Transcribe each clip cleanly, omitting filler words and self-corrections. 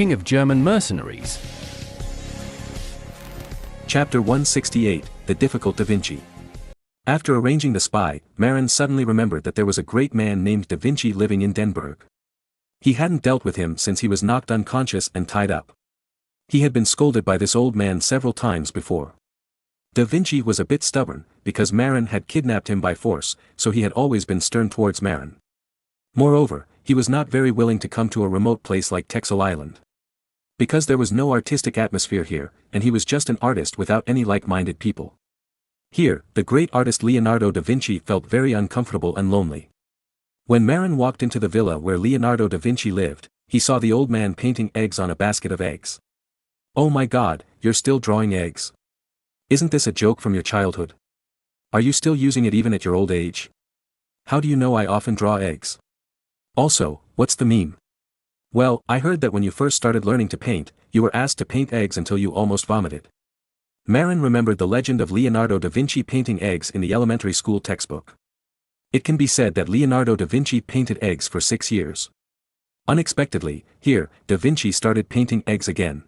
king of German mercenaries. Chapter 168, The Difficult Da Vinci. After arranging the spy, Marin suddenly remembered that there was a great man named Da Vinci living in Denburg. He hadn't dealt with him since he was knocked unconscious and tied up. He had been scolded by this old man several times before. Da Vinci was a bit stubborn, because Marin had kidnapped him by force, so he had always been stern towards Marin. Moreover, he was not very willing to come to a remote place like Texel Island. Because there was no artistic atmosphere here, and he was just an artist without any like-minded people. Here, the great artist Leonardo da Vinci felt very uncomfortable and lonely. When Marin walked into the villa where Leonardo da Vinci lived, he saw the old man painting eggs on a basket of eggs. "Oh my God, you're still drawing eggs. Isn't this a joke from your childhood? Are you still using it even at your old age? How do you know I often draw eggs? Also, what's the meme? Well, I heard that when you first started learning to paint, you were asked to paint eggs until you almost vomited." Marin remembered the legend of Leonardo da Vinci painting eggs in the elementary school textbook. It can be said that Leonardo da Vinci painted eggs for 6 years. Unexpectedly, here, da Vinci started painting eggs again.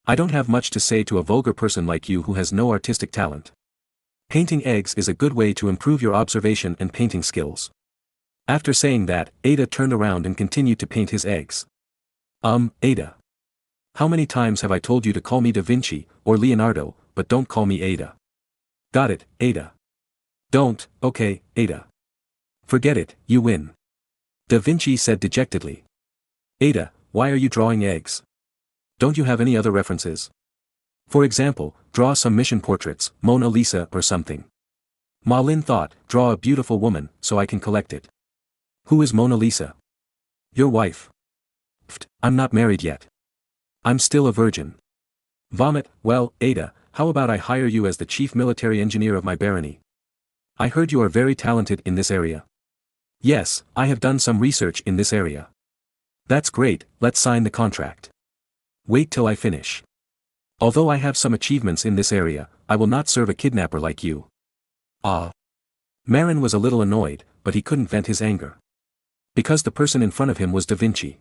"I don't have much to say to a vulgar person like you who has no artistic talent. Painting eggs is a good way to improve your observation and painting skills." After saying that, Ada turned around and continued to paint his eggs. Ada. How many times have I told you to call me Da Vinci, or Leonardo, but don't call me Ada? Got it, Ada. Don't, okay, Ada. Forget it, you win. Da Vinci said dejectedly. "Ada, why are you drawing eggs? Don't you have any other references? For example, draw some mission portraits, Mona Lisa or something." Marin thought, "Draw a beautiful woman, so I can collect it." "Who is Mona Lisa?" "Your wife." "Pfft, I'm not married yet. I'm still a virgin." Vomit. "Well, Ada, how about I hire you as the chief military engineer of my barony? I heard you are very talented in this area." "Yes, I have done some research in this area." "That's great, let's sign the contract." "Wait till I finish. Although I have some achievements in this area, I will not serve a kidnapper like you." Marin was a little annoyed, but he couldn't vent his anger. Because the person in front of him was Da Vinci.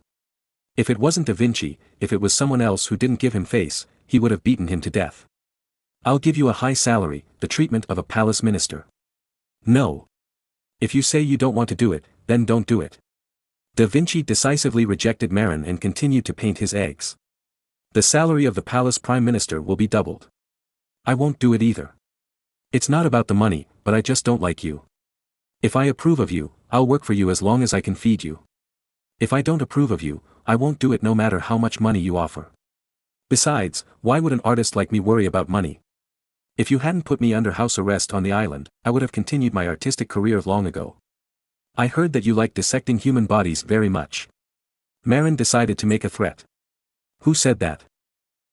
If it wasn't Da Vinci, if it was someone else who didn't give him face, he would have beaten him to death. "I'll give you a high salary, the treatment of a palace minister." "No. If you say you don't want to do it, then don't do it." Da Vinci decisively rejected Marin and continued to paint his eggs. "The salary of the palace prime minister will be doubled." "I won't do it either. It's not about the money, but I just don't like you. If I approve of you, I'll work for you as long as I can feed you. If I don't approve of you, I won't do it no matter how much money you offer. Besides, why would an artist like me worry about money? If you hadn't put me under house arrest on the island, I would have continued my artistic career long ago. I heard that you like dissecting human bodies very much." Marin decided to make a threat. "Who said that?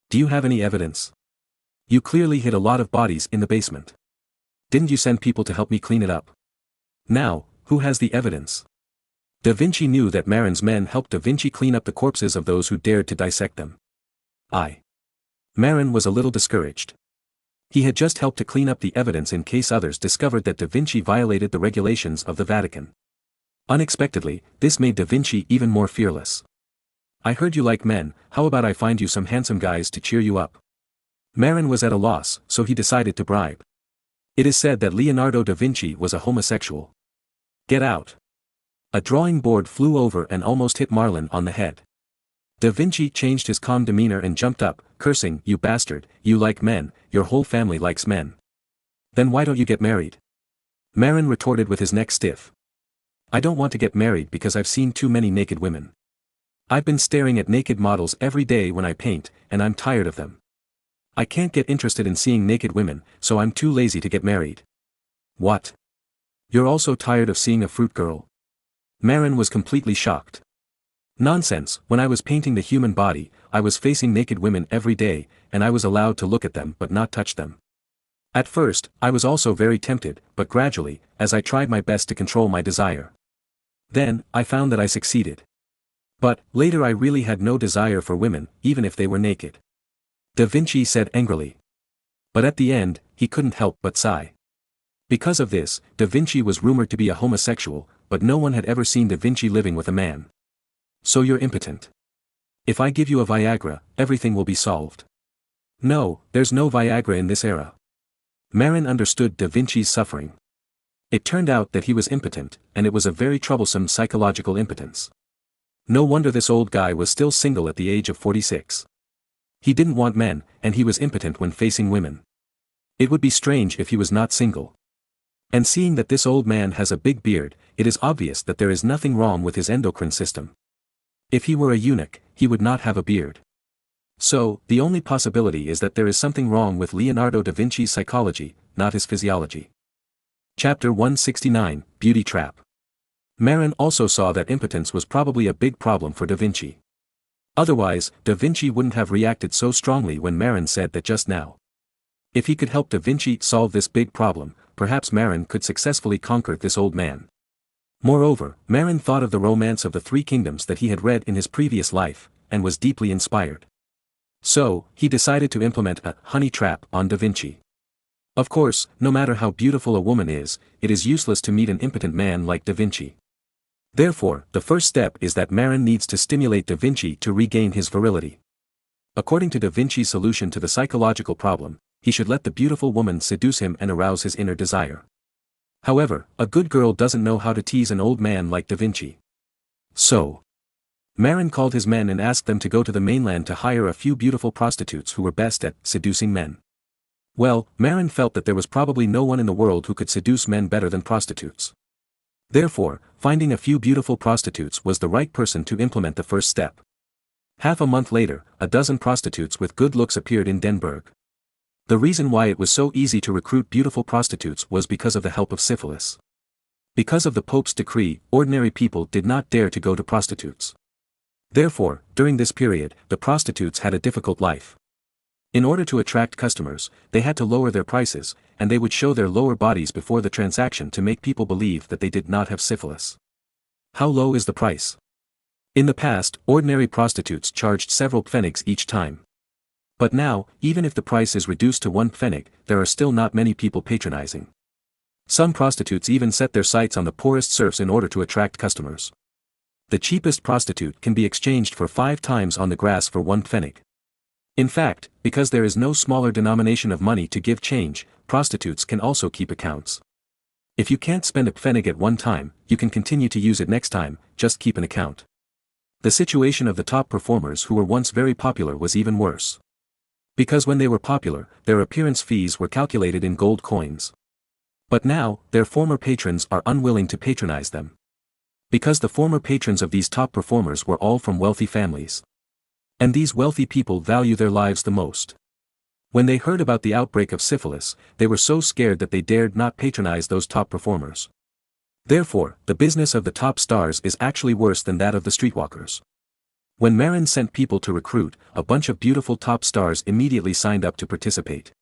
Do you have any evidence? You clearly hid a lot of bodies in the basement. Didn't you send people to help me clean it up? Now, who has the evidence?" Da Vinci knew that Marin's men helped Da Vinci clean up the corpses of those who dared to dissect them. Marin was a little discouraged. He had just helped to clean up the evidence in case others discovered that Da Vinci violated the regulations of the Vatican. Unexpectedly, this made Da Vinci even more fearless. "I heard you like men, how about I find you some handsome guys to cheer you up?" Marin was at a loss, so he decided to bribe. It is said that Leonardo da Vinci was a homosexual. "Get out." A drawing board flew over and almost hit Marin on the head. Da Vinci changed his calm demeanor and jumped up, cursing, "You bastard, you like men, your whole family likes men. Then why don't you get married?" Marin retorted with his neck stiff. "I don't want to get married because I've seen too many naked women. I've been staring at naked models every day when I paint, and I'm tired of them. I can't get interested in seeing naked women, so I'm too lazy to get married." "What? You're also tired of seeing a fruit girl?" Marin was completely shocked. "Nonsense, when I was painting the human body, I was facing naked women every day, and I was allowed to look at them but not touch them. At first, I was also very tempted, but gradually, as I tried my best to control my desire. Then, I found that I succeeded. But, later I really had no desire for women, even if they were naked." Da Vinci said angrily. But at the end, he couldn't help but sigh. Because of this, Da Vinci was rumored to be a homosexual, but no one had ever seen Da Vinci living with a man. "So you're impotent. If I give you a Viagra, everything will be solved. No, there's no Viagra in this era. Marin understood Da Vinci's suffering. It turned out that he was impotent, and it was a very troublesome psychological impotence. No wonder this old guy was still single at the age of 46. He didn't want men, and he was impotent when facing women. It would be strange if he was not single. And seeing that this old man has a big beard, it is obvious that there is nothing wrong with his endocrine system. If he were a eunuch, he would not have a beard. So, the only possibility is that there is something wrong with Leonardo da Vinci's psychology, not his physiology. Chapter 169, Beauty Trap. Marin also saw that impotence was probably a big problem for da Vinci. Otherwise, da Vinci wouldn't have reacted so strongly when Marin said that just now. If he could help da Vinci solve this big problem, perhaps Marin could successfully conquer this old man. Moreover, Marin thought of the romance of the Three Kingdoms that he had read in his previous life, and was deeply inspired. So, he decided to implement a honey trap on da Vinci. Of course, no matter how beautiful a woman is, it is useless to meet an impotent man like da Vinci. Therefore, the first step is that Marin needs to stimulate da Vinci to regain his virility. According to da Vinci's solution to the psychological problem, he should let the beautiful woman seduce him and arouse his inner desire. However, a good girl doesn't know how to tease an old man like da Vinci. So, Marin called his men and asked them to go to the mainland to hire a few beautiful prostitutes who were best at seducing men. Well, Marin felt that there was probably no one in the world who could seduce men better than prostitutes. Therefore, finding a few beautiful prostitutes was the right person to implement the first step. Half a month later, a dozen prostitutes with good looks appeared in Denberg. The reason why it was so easy to recruit beautiful prostitutes was because of the help of syphilis. Because of the Pope's decree, ordinary people did not dare to go to prostitutes. Therefore, during this period, the prostitutes had a difficult life. In order to attract customers, they had to lower their prices, and they would show their lower bodies before the transaction to make people believe that they did not have syphilis. How low is the price? In the past, ordinary prostitutes charged several pfennigs each time. But now, even if the price is reduced to 1 pfennig, there are still not many people patronizing. Some prostitutes even set their sights on the poorest serfs in order to attract customers. The cheapest prostitute can be exchanged for 5 times on the grass for 1 pfennig. In fact, because there is no smaller denomination of money to give change, prostitutes can also keep accounts. If you can't spend a pfennig at one time, you can continue to use it next time, just keep an account. The situation of the top performers who were once very popular was even worse. Because when they were popular, their appearance fees were calculated in gold coins. But now, their former patrons are unwilling to patronize them. Because the former patrons of these top performers were all from wealthy families. And these wealthy people value their lives the most. When they heard about the outbreak of syphilis, they were so scared that they dared not patronize those top performers. Therefore, the business of the top stars is actually worse than that of the streetwalkers. When Marin sent people to recruit, a bunch of beautiful top stars immediately signed up to participate.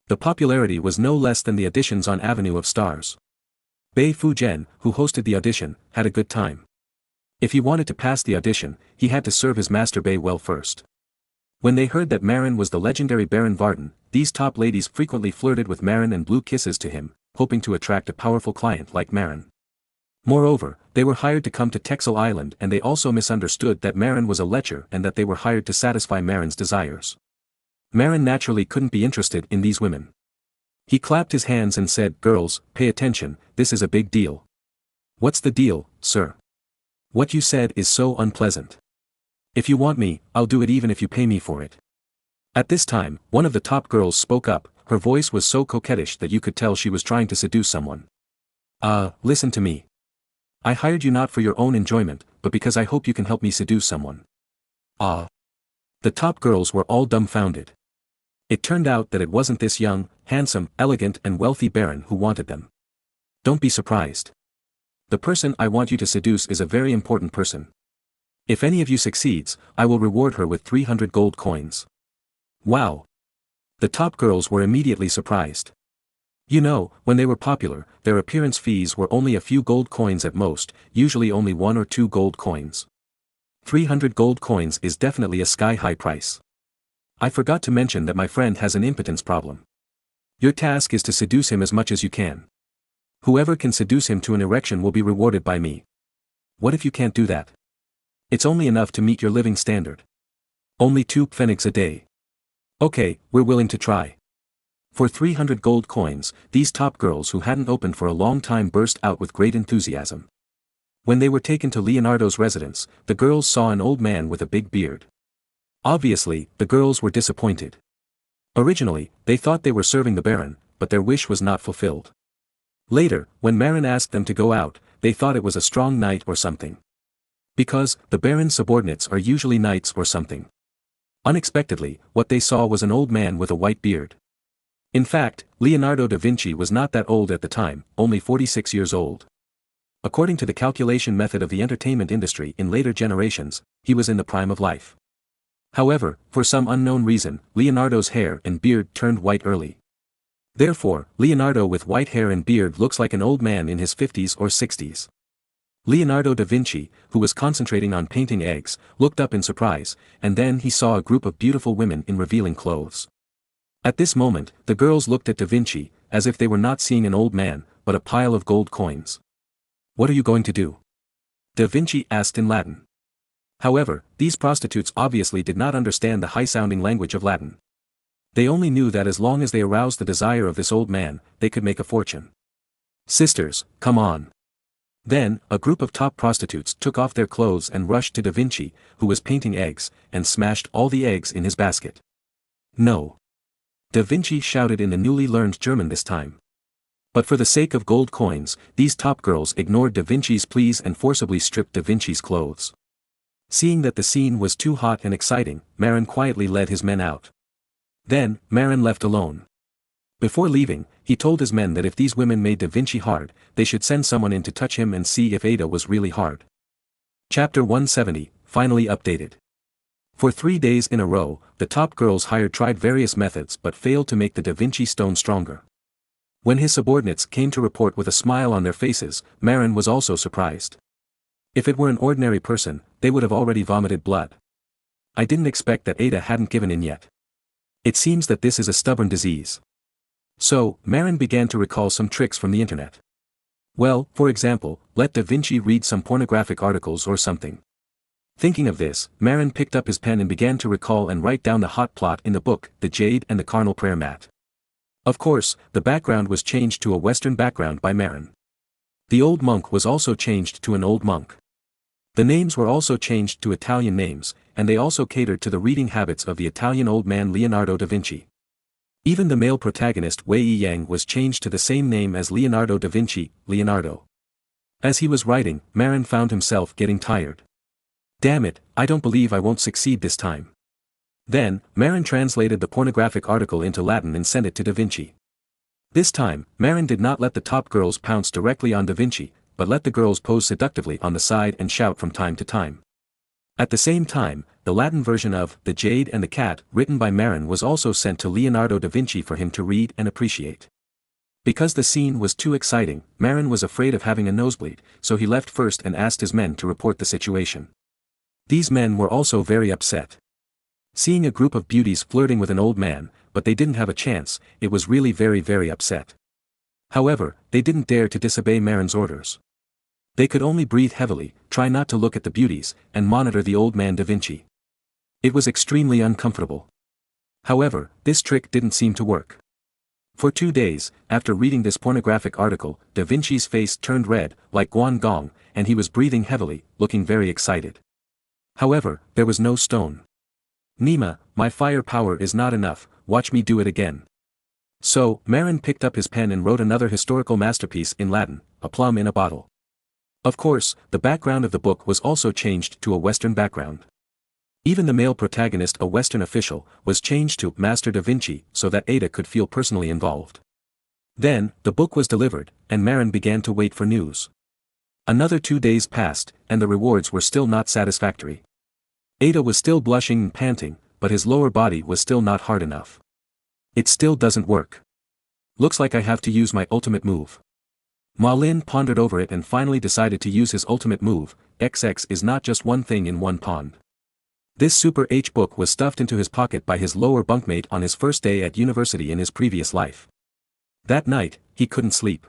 The popularity was no less than the auditions on Avenue of Stars. Bei Fujian, who hosted the audition, had a good time. If he wanted to pass the audition, he had to serve his master Bei well first. When they heard that Marin was the legendary Baron Varden, these top ladies frequently flirted with Marin and blew kisses to him, hoping to attract a powerful client like Marin. Moreover, they were hired to come to Texel Island, and they also misunderstood that Marin was a lecher and that they were hired to satisfy Marin's desires. Marin naturally couldn't be interested in these women. He clapped his hands and said, "Girls, pay attention, this is a big deal." "What's the deal, sir?" "What you said is so unpleasant. If you want me, I'll do it even if you pay me for it." At this time, one of the top girls spoke up. Her voice was so coquettish that you could tell she was trying to seduce someone. Listen to me. I hired you not for your own enjoyment, but because I hope you can help me seduce someone." The top girls were all dumbfounded. It turned out that it wasn't this young, handsome, elegant and wealthy baron who wanted them. Don't be surprised. The person I want you to seduce is a very important person. If any of you succeeds, I will reward her with 300 gold coins. Wow! The top girls were immediately surprised. You know, when they were popular, their appearance fees were only a few gold coins at most, usually only 1 or 2 gold coins. 300 gold coins is definitely a sky-high price. I forgot to mention that my friend has an impotence problem. Your task is to seduce him as much as you can. Whoever can seduce him to an erection will be rewarded by me. What if you can't do that? It's only enough to meet your living standard. Only 2 pfennigs a day. Okay, we're willing to try. For 300 gold coins, these top girls who hadn't opened for a long time burst out with great enthusiasm. When they were taken to Leonardo's residence, the girls saw an old man with a big beard. Obviously, the girls were disappointed. Originally, they thought they were serving the Baron, but their wish was not fulfilled. Later, when Marin asked them to go out, they thought it was a strong knight or something. Because, the Baron's subordinates are usually knights or something. Unexpectedly, what they saw was an old man with a white beard. In fact, Leonardo da Vinci was not that old at the time, only 46 years old. According to the calculation method of the entertainment industry in later generations, he was in the prime of life. However, for some unknown reason, Leonardo's hair and beard turned white early. Therefore, Leonardo with white hair and beard looks like an old man in his 50s or 60s. Leonardo da Vinci, who was concentrating on painting eggs, looked up in surprise, and then he saw a group of beautiful women in revealing clothes. At this moment, the girls looked at da Vinci, as if they were not seeing an old man, but a pile of gold coins. "What are you going to do?" Da Vinci asked in Latin. However, these prostitutes obviously did not understand the high-sounding language of Latin. They only knew that as long as they aroused the desire of this old man, they could make a fortune. "Sisters, come on." Then, a group of top prostitutes took off their clothes and rushed to Da Vinci, who was painting eggs, and smashed all the eggs in his basket. "No." Da Vinci shouted in the newly learned German this time. But for the sake of gold coins, these top girls ignored Da Vinci's pleas and forcibly stripped Da Vinci's clothes. Seeing that the scene was too hot and exciting, Marin quietly led his men out. Then, Marin left alone. Before leaving, he told his men that if these women made Da Vinci hard, they should send someone in to touch him and see if Ada was really hard. Chapter 170, finally updated. For 3 days in a row, the top girls hired tried various methods but failed to make the Da Vinci stone stronger. When his subordinates came to report with a smile on their faces, Marin was also surprised. If it were an ordinary person, they would have already vomited blood. "I didn't expect that Ada hadn't given in yet. It seems that this is a stubborn disease." So, Marin began to recall some tricks from the internet. Well, for example, let Da Vinci read some pornographic articles or something. Thinking of this, Marin picked up his pen and began to recall and write down the hot plot in the book, The Jade and the Carnal Prayer Mat. Of course, the background was changed to a Western background by Marin. The old monk was also changed to an old monk. The names were also changed to Italian names, and they also catered to the reading habits of the Italian old man Leonardo da Vinci. Even the male protagonist Wei Yang was changed to the same name as Leonardo da Vinci, Leonardo. As he was writing, Marin found himself getting tired. "Damn it, I don't believe I won't succeed this time." Then, Marin translated the pornographic article into Latin and sent it to Da Vinci. This time, Marin did not let the top girls pounce directly on Da Vinci, but let the girls pose seductively on the side and shout from time to time. At the same time, the Latin version of The Jade and the Cat, written by Marin, was also sent to Leonardo da Vinci for him to read and appreciate. Because the scene was too exciting, Marin was afraid of having a nosebleed, so he left first and asked his men to report the situation. These men were also very upset. Seeing a group of beauties flirting with an old man, but they didn't have a chance, it was really very upset. However, they didn't dare to disobey Marin's orders. They could only breathe heavily, try not to look at the beauties, and monitor the old man Da Vinci. It was extremely uncomfortable. However, this trick didn't seem to work. For 2 days, after reading this pornographic article, Da Vinci's face turned red, like guangong, and he was breathing heavily, looking very excited. However, there was no stone. "Nima, my fire power is not enough, watch me do it again." So, Marin picked up his pen and wrote another historical masterpiece in Latin, A Plum in a Bottle. Of course, the background of the book was also changed to a Western background. Even the male protagonist, a Western official, was changed to Master da Vinci so that Ada could feel personally involved. Then, the book was delivered, and Marin began to wait for news. Another 2 days passed, and the rewards were still not satisfactory. Ada was still blushing and panting, but his lower body was still not hard enough. "It still doesn't work. Looks like I have to use my ultimate move." Marin pondered over it and finally decided to use his ultimate move. XX is not just one thing in one pond. This Super H book was stuffed into his pocket by his lower bunkmate on his first day at university in his previous life. That night, he couldn't sleep.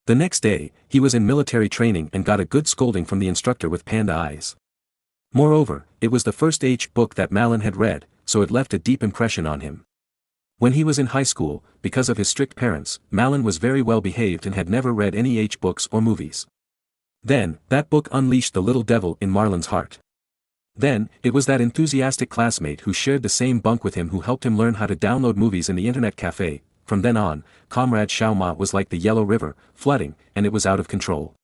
The next day, he was in military training and got a good scolding from the instructor with panda eyes. Moreover, it was the first book that Malin had read, so it left a deep impression on him. When he was in high school, because of his strict parents, Malin was very well behaved and had never read any books or movies. Then, that book unleashed the little devil in Marlin's heart. Then, it was that enthusiastic classmate who shared the same bunk with him who helped him learn how to download movies in the internet cafe. From then on, Comrade Xiaoma was like the Yellow River, flooding, and it was out of control.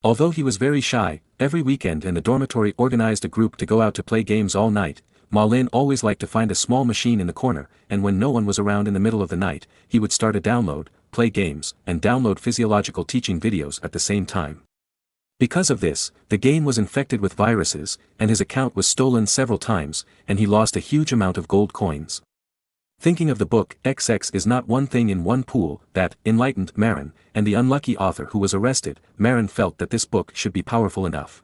Although he was very shy, every weekend in the dormitory organized a group to go out to play games all night. Malin always liked to find a small machine in the corner, and when no one was around in the middle of the night, he would start a download, play games, and download physiological teaching videos at the same time. Because of this, the game was infected with viruses, and his account was stolen several times, and he lost a huge amount of gold coins. Thinking of the book XX is not one thing in one pool that enlightened Marin, and the unlucky author who was arrested, Marin felt that this book should be powerful enough.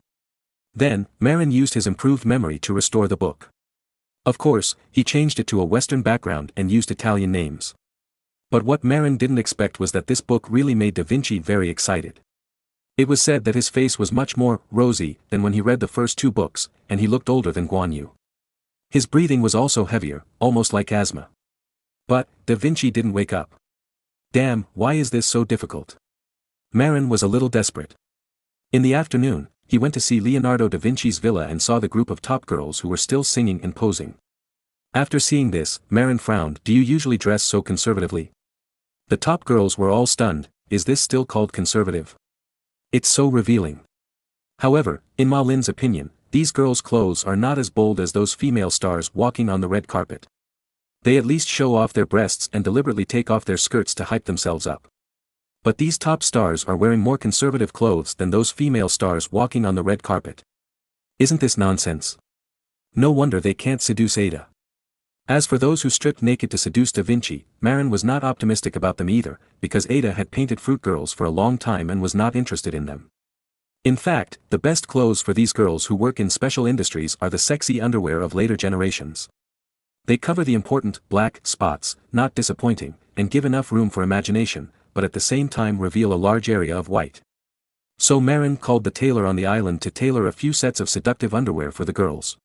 Then, Marin used his improved memory to restore the book. Of course, he changed it to a Western background and used Italian names. But what Marin didn't expect was that this book really made Da Vinci very excited. It was said that his face was much more rosy than when he read the first two books, and he looked older than Guan Yu. His breathing was also heavier, almost like asthma. But, Da Vinci didn't wake up. Damn, why is this so difficult? Marin was a little desperate. In the afternoon, he went to see Leonardo da Vinci's villa and saw the group of top girls who were still singing and posing. After seeing this, Marin frowned. Do you usually dress so conservatively? The top girls were all stunned. Is this still called conservative? It's so revealing. However, in Malin's opinion, these girls' clothes are not as bold as those female stars walking on the red carpet. They at least show off their breasts and deliberately take off their skirts to hype themselves up. But these top stars are wearing more conservative clothes than those female stars walking on the red carpet. Isn't this nonsense? No wonder they can't seduce Ada. As for those who stripped naked to seduce Da Vinci, Marin was not optimistic about them either, because Ada had painted fruit girls for a long time and was not interested in them. In fact, the best clothes for these girls who work in special industries are the sexy underwear of later generations. They cover the important, black, spots, not disappointing, and give enough room for imagination, but at the same time reveal a large area of white. So Marin called the tailor on the island to tailor a few sets of seductive underwear for the girls.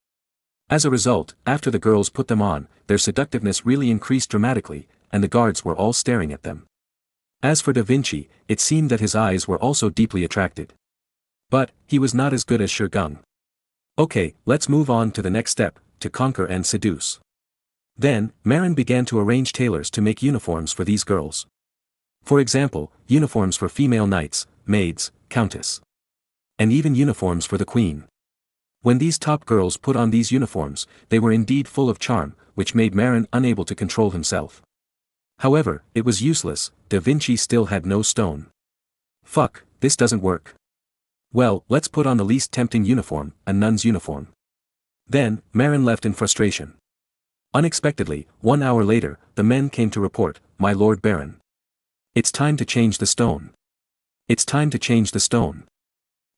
As a result, after the girls put them on, their seductiveness really increased dramatically, and the guards were all staring at them. As for Da Vinci, it seemed that his eyes were also deeply attracted. But, he was not as good as Shurgung. Okay, let's move on to the next step, to conquer and seduce. Then, Marin began to arrange tailors to make uniforms for these girls. For example, uniforms for female knights, maids, countess. And even uniforms for the queen. When these top girls put on these uniforms, they were indeed full of charm, which made Marin unable to control himself. However, it was useless. Da Vinci still had no stone. Fuck, this doesn't work. Well, let's put on the least tempting uniform, a nun's uniform. Then, Marin left in frustration. Unexpectedly, 1 hour later, the men came to report, My Lord Baron. It's time to change the stone. It's time to change the stone.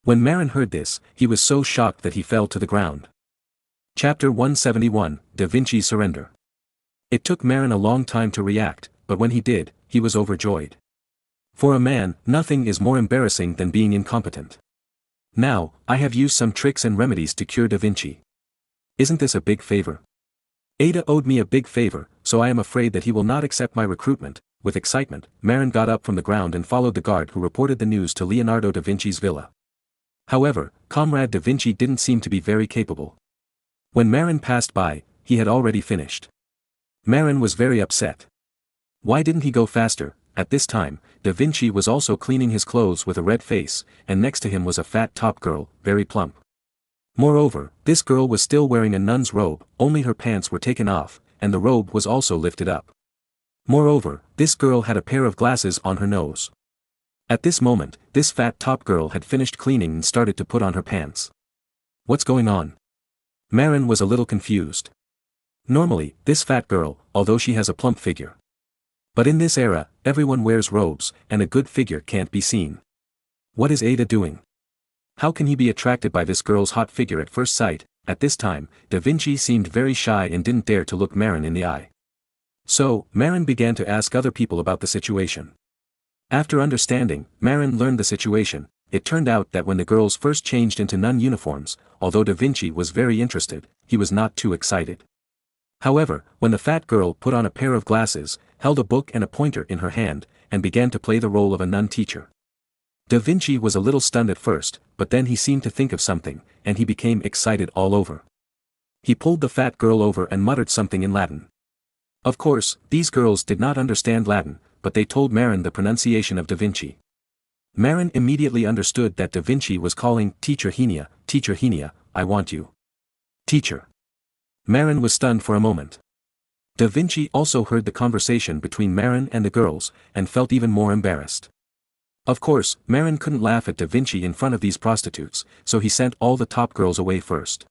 When Marin heard this, he was so shocked that he fell to the ground. Chapter 171, Da Vinci's Surrender. It took Marin a long time to react, but when he did, he was overjoyed. For a man, nothing is more embarrassing than being incompetent. Now, I have used some tricks and remedies to cure Da Vinci. Isn't this a big favor? Ada owed me a big favor, so I am afraid that he will not accept my recruitment. With excitement, Marin got up from the ground and followed the guard who reported the news to Leonardo da Vinci's villa. However, Comrade da Vinci didn't seem to be very capable. When Marin passed by, he had already finished. Marin was very upset. Why didn't he go faster? At this time, da Vinci was also cleaning his clothes with a red face, and next to him was a fat top girl, very plump. Moreover, this girl was still wearing a nun's robe, only her pants were taken off, and the robe was also lifted up. Moreover, this girl had a pair of glasses on her nose. At this moment, this fat top girl had finished cleaning and started to put on her pants. What's going on? Marin was a little confused. Normally, this fat girl, although she has a plump figure. But in this era, everyone wears robes, and a good figure can't be seen. What is Ada doing? How can he be attracted by this girl's hot figure at first sight? At this time, Da Vinci seemed very shy and didn't dare to look Marin in the eye. So, Marin began to ask other people about the situation. After understanding, Marin learned the situation. it turned out that when the girls first changed into nun uniforms, although Da Vinci was very interested, he was not too excited. However, when the fat girl put on a pair of glasses, held a book and a pointer in her hand, and began to play the role of a nun teacher, Da Vinci was a little stunned at first, but then he seemed to think of something, and he became excited all over. He pulled the fat girl over and muttered something in Latin. Of course, these girls did not understand Latin, but they told Marin the pronunciation of Da Vinci. Marin immediately understood that Da Vinci was calling, Teacher Henia, I want you. Teacher. Marin was stunned for a moment. Da Vinci also heard the conversation between Marin and the girls, and felt even more embarrassed. Of course, Marin couldn't laugh at Da Vinci in front of these prostitutes, so he sent all the top girls away first.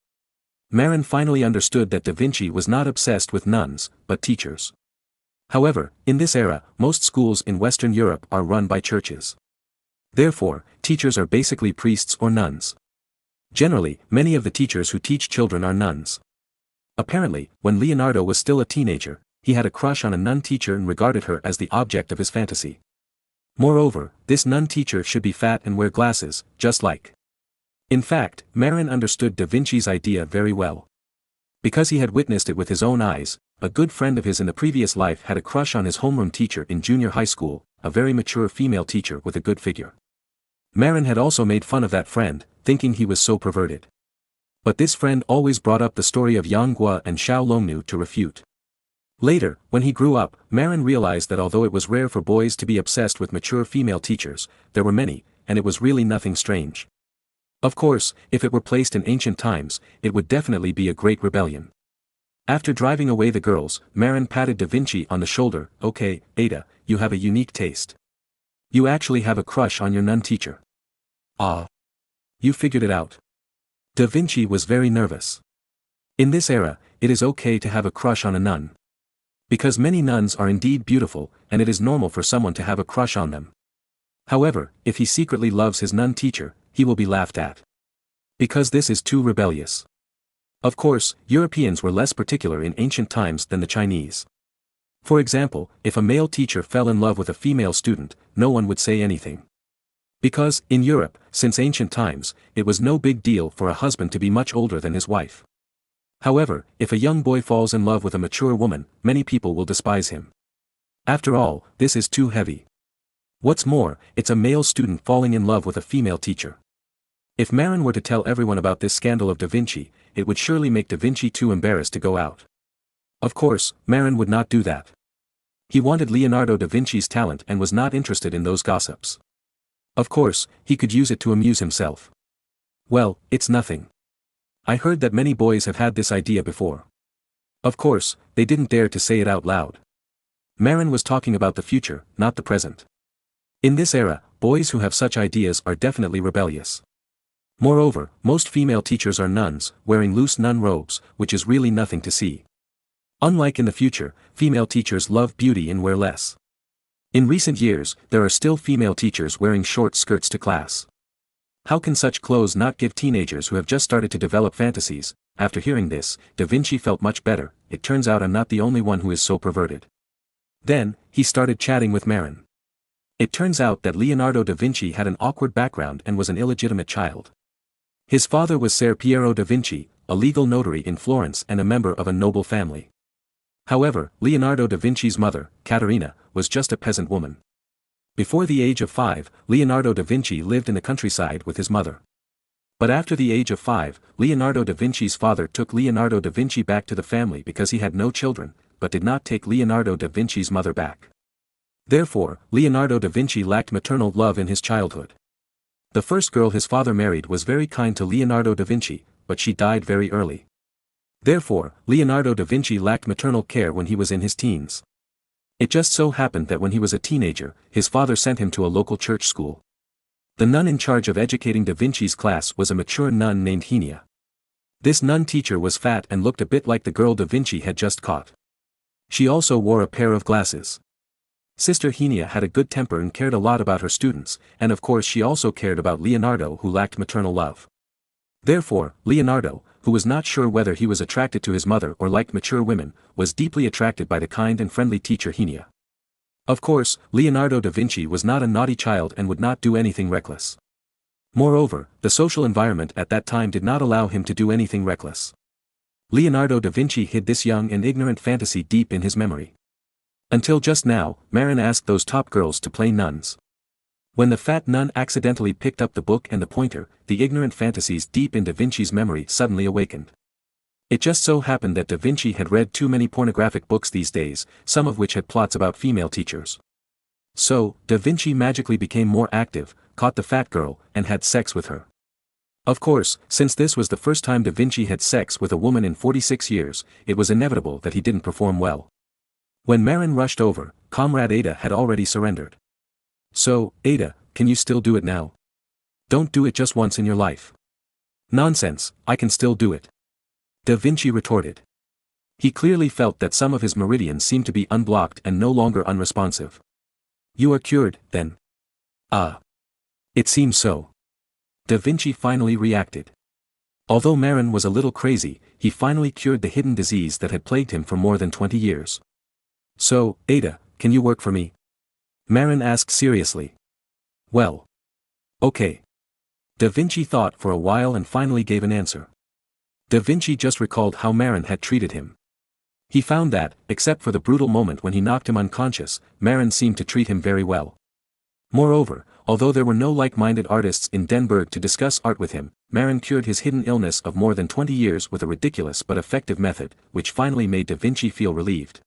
Marin finally understood that Da Vinci was not obsessed with nuns, but teachers. However, in this era, most schools in Western Europe are run by churches. Therefore, teachers are basically priests or nuns. Generally, many of the teachers who teach children are nuns. Apparently, when Leonardo was still a teenager, he had a crush on a nun teacher and regarded her as the object of his fantasy. Moreover, this nun teacher should be fat and wear glasses, just like. In fact, Marin understood Da Vinci's idea very well. Because he had witnessed it with his own eyes, a good friend of his in the previous life had a crush on his homeroom teacher in junior high school, a very mature female teacher with a good figure. Marin had also made fun of that friend, thinking he was so perverted. But this friend always brought up the story of Yang Guo and Xiao Longnu to refute. Later, when he grew up, Marin realized that although it was rare for boys to be obsessed with mature female teachers, there were many, and it was really nothing strange. Of course, if it were placed in ancient times, it would definitely be a great rebellion. After driving away the girls, Marin patted Da Vinci on the shoulder. Okay, Ada, you have a unique taste. You actually have a crush on your nun teacher. Ah. You figured it out. Da Vinci was very nervous. In this era, it is okay to have a crush on a nun. Because many nuns are indeed beautiful, and it is normal for someone to have a crush on them. However, if he secretly loves his nun teacher, he will be laughed at. Because this is too rebellious. Of course, Europeans were less particular in ancient times than the Chinese. For example, if a male teacher fell in love with a female student, no one would say anything. Because, in Europe, since ancient times, it was no big deal for a husband to be much older than his wife. However, if a young boy falls in love with a mature woman, many people will despise him. After all, this is too heavy. What's more, it's a male student falling in love with a female teacher. If Marin were to tell everyone about this scandal of Da Vinci, it would surely make Da Vinci too embarrassed to go out. Of course, Marin would not do that. He wanted Leonardo da Vinci's talent and was not interested in those gossips. Of course, he could use it to amuse himself. Well, it's nothing. I heard that many boys have had this idea before. Of course, they didn't dare to say it out loud. Marin was talking about the future, not the present. In this era, boys who have such ideas are definitely rebellious. Moreover, most female teachers are nuns, wearing loose nun robes, which is really nothing to see. Unlike in the future, female teachers love beauty and wear less. In recent years, there are still female teachers wearing short skirts to class. How can such clothes not give teenagers who have just started to develop fantasies? After hearing this, Da Vinci felt much better. It turns out I'm not the only one who is so perverted. Then, he started chatting with Marin. It turns out that Leonardo da Vinci had an awkward background and was an illegitimate child. His father was Ser Piero da Vinci, a legal notary in Florence and a member of a noble family. However, Leonardo da Vinci's mother, Caterina, was just a peasant woman. Before the age of 5, Leonardo da Vinci lived in the countryside with his mother. But after the age of 5, Leonardo da Vinci's father took Leonardo da Vinci back to the family because he had no children, but did not take Leonardo da Vinci's mother back. Therefore, Leonardo da Vinci lacked maternal love in his childhood. The first girl his father married was very kind to Leonardo da Vinci, but she died very early. Therefore, Leonardo da Vinci lacked maternal care when he was in his teens. It just so happened that when he was a teenager, his father sent him to a local church school. The nun in charge of educating da Vinci's class was a mature nun named Henia. This nun teacher was fat and looked a bit like the girl da Vinci had just caught. She also wore a pair of glasses. Sister Henia had a good temper and cared a lot about her students, and of course she also cared about Leonardo who lacked maternal love. Therefore, Leonardo, who was not sure whether he was attracted to his mother or liked mature women, was deeply attracted by the kind and friendly teacher Henia. Of course, Leonardo da Vinci was not a naughty child and would not do anything reckless. Moreover, the social environment at that time did not allow him to do anything reckless. Leonardo da Vinci hid this young and ignorant fantasy deep in his memory. Until just now, Marin asked those top girls to play nuns. When the fat nun accidentally picked up the book and the pointer, the ignorant fantasies deep in da Vinci's memory suddenly awakened. It just so happened that da Vinci had read too many pornographic books these days, some of which had plots about female teachers. So, da Vinci magically became more active, caught the fat girl, and had sex with her. Of course, since this was the first time da Vinci had sex with a woman in 46 years, it was inevitable that he didn't perform well. When Marin rushed over, Comrade Ada had already surrendered. So, Ada, can you still do it now? Don't do it just once in your life. Nonsense, I can still do it. Da Vinci retorted. He clearly felt that some of his meridians seemed to be unblocked and no longer unresponsive. You are cured, then? Ah. It seems so. Da Vinci finally reacted. Although Marin was a little crazy, he finally cured the hidden disease that had plagued him for more than 20 years. So, Ada, can you work for me? Marin asked seriously. Well. Okay. Da Vinci thought for a while and finally gave an answer. Da Vinci just recalled how Marin had treated him. He found that, except for the brutal moment when he knocked him unconscious, Marin seemed to treat him very well. Moreover, although there were no like-minded artists in Denberg to discuss art with him, Marin cured his hidden illness of more than 20 years with a ridiculous but effective method, which finally made da Vinci feel relieved.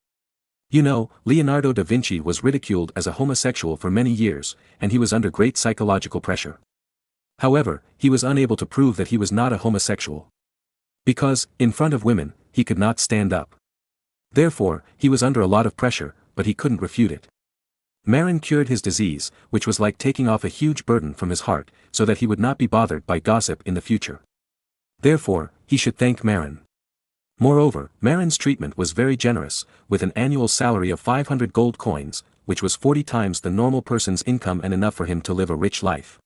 You know, Leonardo da Vinci was ridiculed as a homosexual for many years, and he was under great psychological pressure. However, he was unable to prove that he was not a homosexual. Because, in front of women, he could not stand up. Therefore, he was under a lot of pressure, but he couldn't refute it. Marin cured his disease, which was like taking off a huge burden from his heart, so that he would not be bothered by gossip in the future. Therefore, he should thank Marin. Moreover, Marin's treatment was very generous, with an annual salary of 500 gold coins, which was 40 times the normal person's income and enough for him to live a rich life.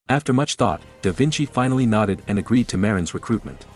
After much thought, da Vinci finally nodded and agreed to Marin's recruitment.